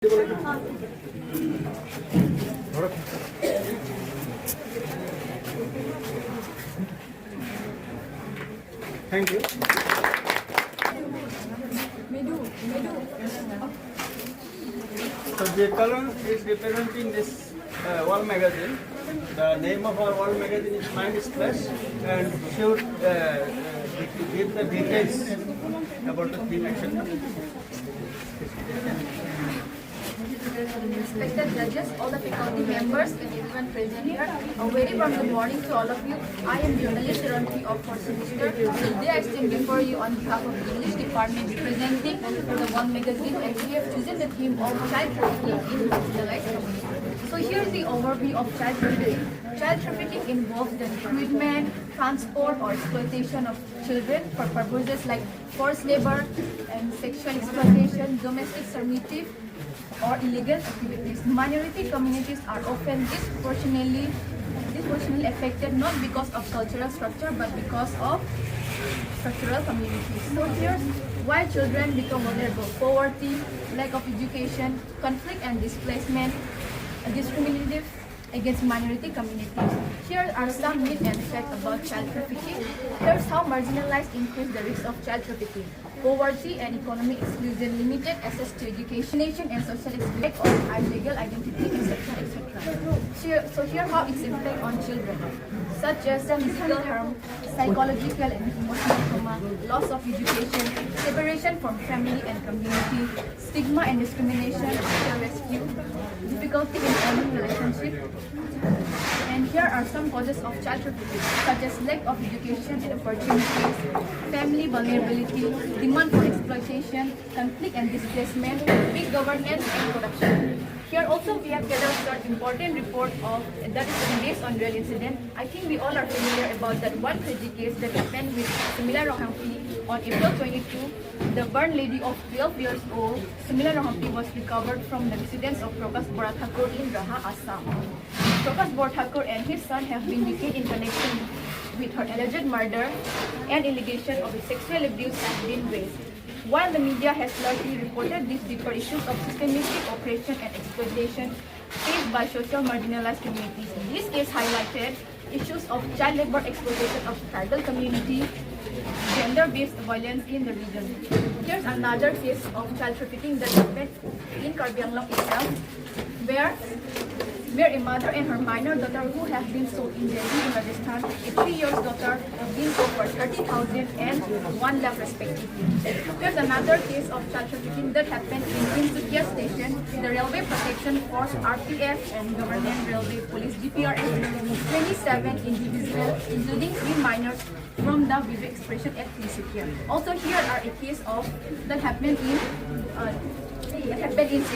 Thank you. So the column is representing this wall magazine. The name of our wall magazine is Mind Splash, and should give the details about the theme action. Respected judges, all the faculty members and everyone present here, a very warm morning to all of you. I am journalist Ranti of 4th semester. Today I stand before you on behalf of the English department representing the One magazine, and we have chosen the theme of child trafficking in marginalized communities. So here is the overview of child trafficking. Child trafficking involves the recruitment, transport or exploitation of children for purposes like forced labor and sexual exploitation, domestic servitude, or illegal activities. Minority communities are often disproportionately affected not because of cultural structure but because of structural communities. So here's why children become vulnerable: poverty, lack of education, conflict and displacement, discriminative against minority communities. Here are some myths and facts about child trafficking. Here's how marginalized increase the risk of child trafficking: poverty and economic exclusion, limited access to education, and social exclusion, or illegal identity, etc., etc. So here how its impact on children, such as physical harm, psychological and emotional trauma, loss of education, separation from family and community, stigma and discrimination after rescue, difficulty in forming relationship. And here are some causes of child trafficking, such as lack of education and opportunities, family vulnerability, demand for exploitation, conflict and displacement, weak governance and corruption. Here also we have gathered an important report of that is based on real incident. I think we all are familiar about that one tragic case that happened with Sumila Rohampi on April 22. The burned lady of 12 years old, Sumila Rohampi, was recovered from the residence of Prakash Borathakur in Raha, Assam. Prakash Borathakur and his son have been detained in connection with her alleged murder, and allegation of sexual abuse has been raised. While the media has largely reported these deeper issues of systematic oppression and exploitation faced by social marginalized communities, this case highlighted issues of child labor, exploitation of tribal community, gender-based violence in the region. Here's another case of child trafficking that happened in Karbi Anglong itself, where a mother and her minor daughter who have been sold in Delhi in Rajasthan, a 3-year daughter have been sold for 30,000 and 1 lakh respectively. There's another case of child trafficking that happened in Tinsukia station. The Railway Protection Force RPF and Government Railway Police GPRF 27 individuals, including 3 minors from the Vivek Expression at Tinsukia. Also here are a case of that happened in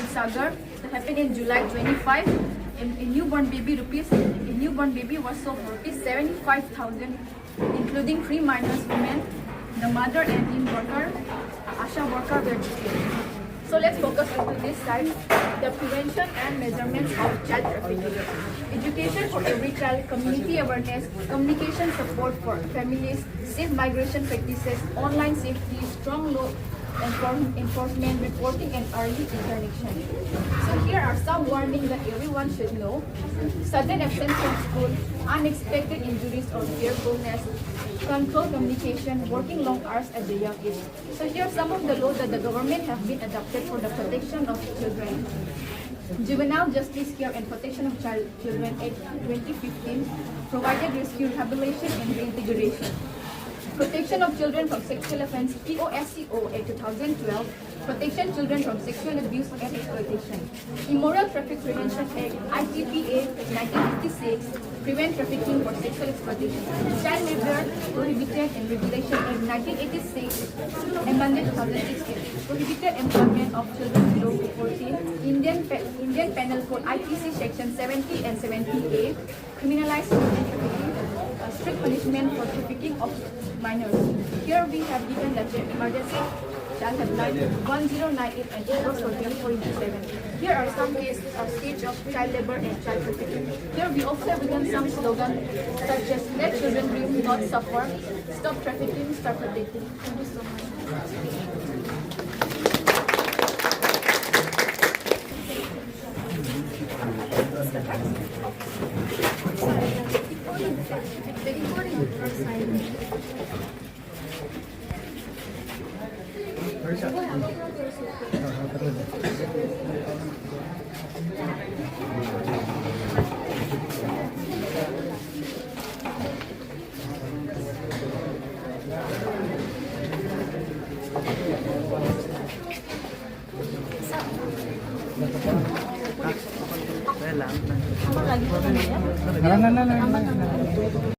Sagar, that happened in July 25. A newborn baby was sold for rupees 75,000, including 3 minors women. The mother and in worker, Asha worker, were detained. So let's focus on this side, the prevention and measurements of child trafficking. Education for every child, community awareness, communication support for families, safe migration practices, online safety, strong law enforcement, reporting and early intervention. So here are some warnings that everyone should know: sudden absence from school, unexpected injuries or fearfulness, controlled communication, working long hours at the young age. So here are some of the laws that the government have been adopted for the protection of children. Juvenile Justice Care and Protection of Children Act 2015 provided rescue, rehabilitation and reintegration. Protection of Children from Sexual Offense POSCO Act 2012, Protection Children from Sexual Abuse and Exploitation. Immoral Traffic Prevention Act ITPA 1956, Prevent Trafficking for Sexual Exploitation. Child Labor Prohibited and Regulation Act 1986, amended 2016, Prohibited Employment of Children below 14. Indian Penal Code IPC Section 70 and 70A, criminalize human trafficking. Strict punishment for trafficking of minors. Here we have given the emergency child helpline 1098 and it works for 24/7. Here are some cases of stage of child labor and child trafficking. Here we also have given some slogans such as let children dream, not suffer, stop trafficking, start protecting. Thank you so much. Lagi po na.